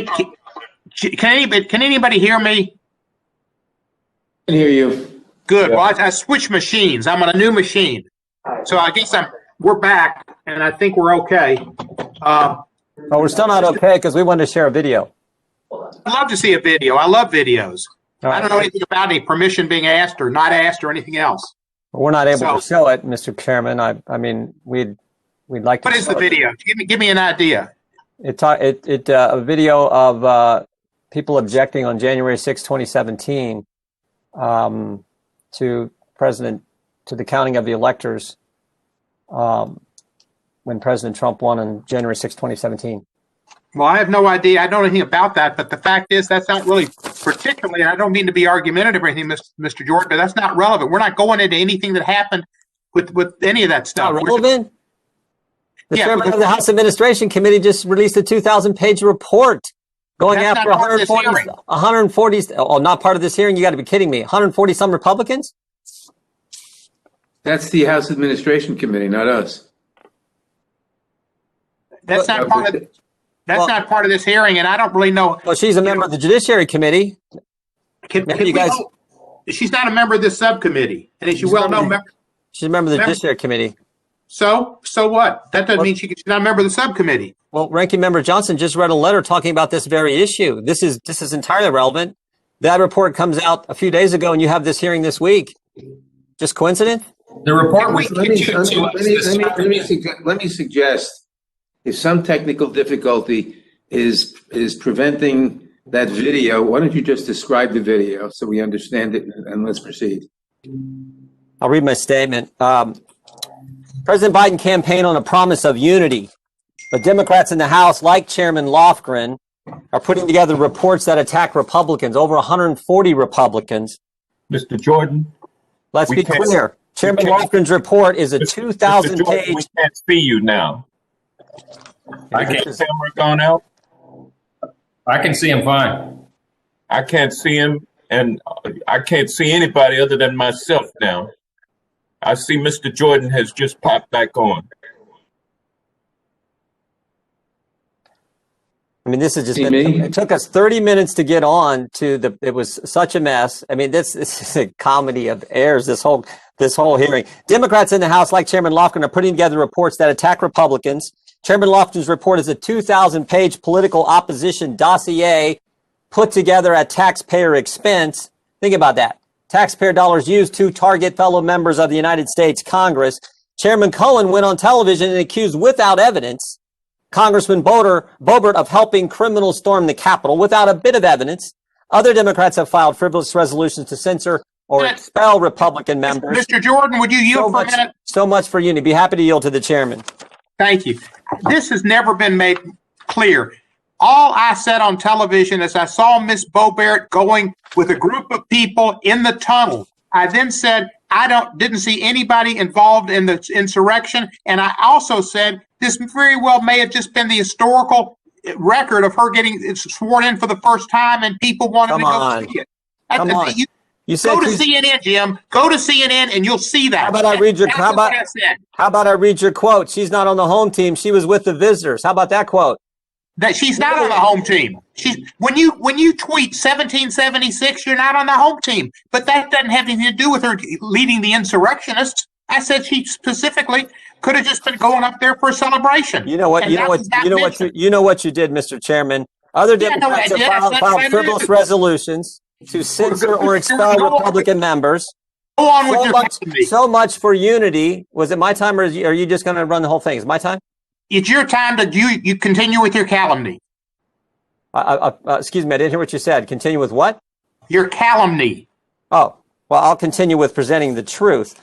Can anybody hear me? I can hear you. Good. Yeah. Well, I switched machines. I'm on a new machine, so I guess we're back, and I think we're okay. Well, we're still not okay because we wanted to share a video. I'd love to see a video. I love videos. Right. I don't know anything about any permission being asked or not asked or anything else. We're not able to show it, Mr. Chairman. I mean, we'd like to. What is the video? Give me an idea. A video of people objecting on January 6, 2017, to the counting of the electors when President Trump won on January 6, 2017. Well, I have no idea. I don't know anything about that, but the fact is that's not really particularly, and I don't mean to be argumentative or anything, Mr. Jordan, but that's not relevant. We're not going into anything that happened with any of that stuff. Not relevant? The chairman of the House Administration Committee just released a 2,000-page report going after 140, oh, not part of this hearing? You got to be kidding me. 140 some Republicans? That's the House Administration Committee, not us. That's not part of not part of this hearing, and I don't really know. Well, she's a member of the Judiciary Committee. She's not a member of this subcommittee, and as you well know, she's a member of the Judiciary Committee. So what? That doesn't mean she's not a member of the subcommittee. Well, Ranking Member Johnson just read a letter talking about this very issue. This is entirely relevant. That report comes out a few days ago, and you have this hearing this week. Just coincidence? The report was. Let me suggest. If some technical difficulty is preventing that video, why don't you just describe the video so we understand it, and let's proceed. I'll read my statement. President Biden campaigned on a promise of unity, but Democrats in the House, like Chairman Lofgren, are putting together reports that attack Republicans, over 140 Republicans. Mr. Jordan. Let's be clear. Chairman Lofgren's report is a 2,000-page. We can't see you now. I can't see him. We're gone out. I can see him fine. I can't see him, and I can't see anybody other than myself now. I see Mr. Jordan has just popped back on. I mean, this has just been, it took us 30 minutes to get on to it was such a mess. I mean, this is a comedy of errors, this whole hearing. Democrats in the House, like Chairman Lofgren, are putting together reports that attack Republicans. Chairman Lofgren's report is a 2,000-page political opposition dossier put together at taxpayer expense. Think about that. Taxpayer dollars used to target fellow members of the United States Congress. Chairman Cohen went on television and accused without evidence Congressman Boebert of helping criminals storm the Capitol without a bit of evidence. Other Democrats have filed frivolous resolutions to censor or expel Republican members. Mr. Jordan, would you yield for a minute? So much for unity. Be happy to yield to the chairman. Thank you. This has never been made clear. All I said on television is I saw Miss Boebert going with a group of people in the tunnel. I then said I didn't see anybody involved in the insurrection, and I also said this very well may have just been the historical record of her getting sworn in for the first time, and people wanted to go see it. Come on. You said go to CNN, Jim. Go to CNN, and you'll see that. How about I read your quote? She's not on the home team. She was with the visitors. How about that quote? That she's not on the home team. When you tweet 1776, you're not on the home team. But that doesn't have anything to do with her leading the insurrectionists. I said she specifically could have just been going up there for a celebration. You know what you did, Mr. Chairman. Other Democrats have filed frivolous resolutions to censor or expel Republican members. Go on with so much for unity. Was it my time, or are you just going to run the whole thing? Is it my time? It's your time to you continue with your calumny. Excuse me, I didn't hear what you said. Continue with what? Your calumny. Oh, well, I'll continue with presenting the truth.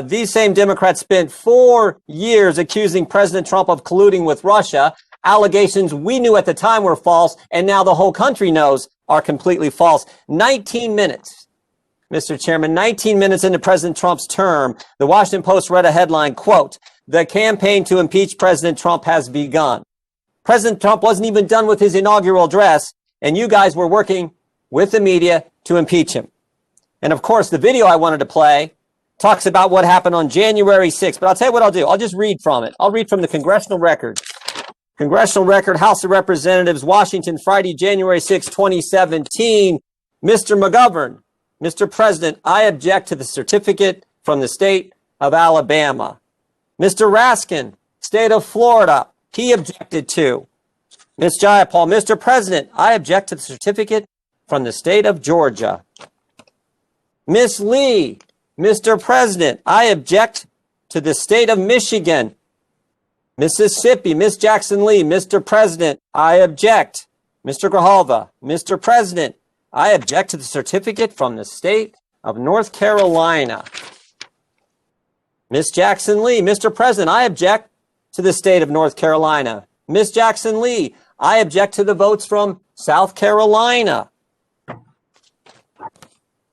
These same Democrats spent 4 years accusing President Trump of colluding with Russia. Allegations we knew at the time were false, and now the whole country knows are completely false. 19 minutes, Mr. Chairman, 19 minutes into President Trump's term, the Washington Post read a headline, quote, "The campaign to impeach President Trump has begun." President Trump wasn't even done with his inaugural address, and you guys were working with the media to impeach him. And of course, the video I wanted to play talks about what happened on January 6th. But I'll tell you what I'll do. I'll just read from it. I'll read from the congressional record. Congressional Record, House of Representatives, Washington, Friday, January 6, 2017. Mr. McGovern, Mr. President, I object to the certificate from the state of Alabama. Mr. Raskin, state of Florida, he objected to. Ms. Jayapal, Mr. President, I object to the certificate from the state of Georgia. Ms. Lee, Mr. President, I object to the state of Michigan. Mississippi, Ms. Jackson Lee, Mr. President, I object. Mr. Grijalva, Mr. President, I object to the certificate from the state of North Carolina. Ms. Jackson Lee, Mr. President, I object to the state of North Carolina. Ms. Jackson Lee, I object to the votes from South Carolina.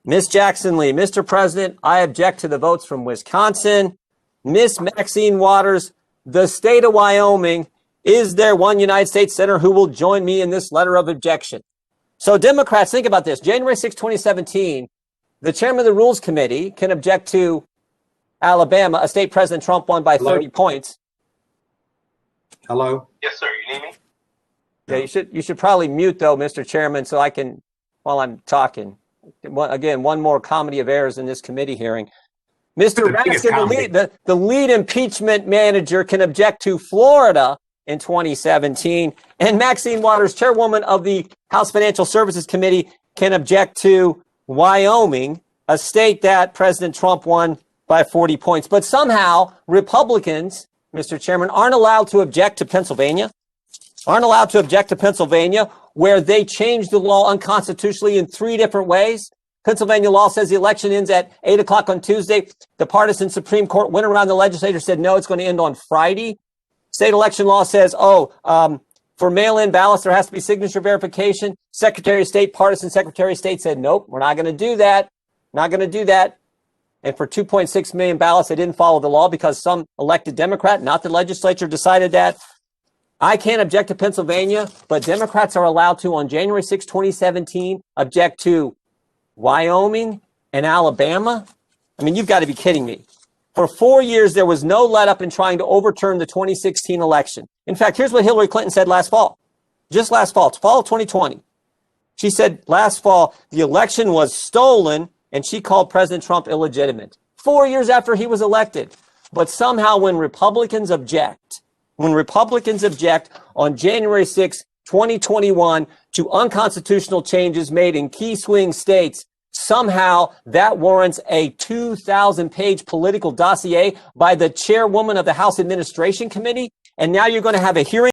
Ms. Jackson Lee, Mr. President, I object to the votes from Wisconsin. Ms. Maxine Waters, the state of Wyoming, is there one United States senator who will join me in this letter of objection? So Democrats, think about this. January 6, 2017, the chairman of the Rules Committee can object to Alabama, a state President Trump won by 30 points. Hello? Yes, sir. You need me? Yeah, you should probably mute, though, Mr. Chairman, so I can, while I'm talking. Again, one more comedy of errors in this committee hearing. Mr. Raskin, the lead impeachment manager, can object to Florida in 2017. And Maxine Waters, chairwoman of the House Financial Services Committee, can object to Wyoming, a state that President Trump won by 40 points. But somehow Republicans, Mr. Chairman, aren't allowed to object to Pennsylvania, where they changed the law unconstitutionally in 3 different ways. Pennsylvania law says the election ends at 8 o'clock on Tuesday. The partisan Supreme Court went around the legislature, said, no, it's going to end on Friday. State election law says, for mail-in ballots, there has to be signature verification. Secretary of State, partisan Secretary of State said, nope, we're not going to do that. And for 2.6 million ballots, they didn't follow the law because some elected Democrat, not the legislature, decided that. I can't object to Pennsylvania, but Democrats are allowed to, on January 6, 2017, object to Wyoming and Alabama. I mean, you've got to be kidding me. For 4 years, there was no let up in trying to overturn the 2016 election. In fact, here's what Hillary Clinton said fall of 2020. She said last fall, the election was stolen, and she called President Trump illegitimate. 4 years after he was elected. But somehow when Republicans object on January 6, 2021, to unconstitutional changes made in key swing states, somehow that warrants a 2,000-page political dossier by the chairwoman of the House Administration Committee. And now you're going to have a hearing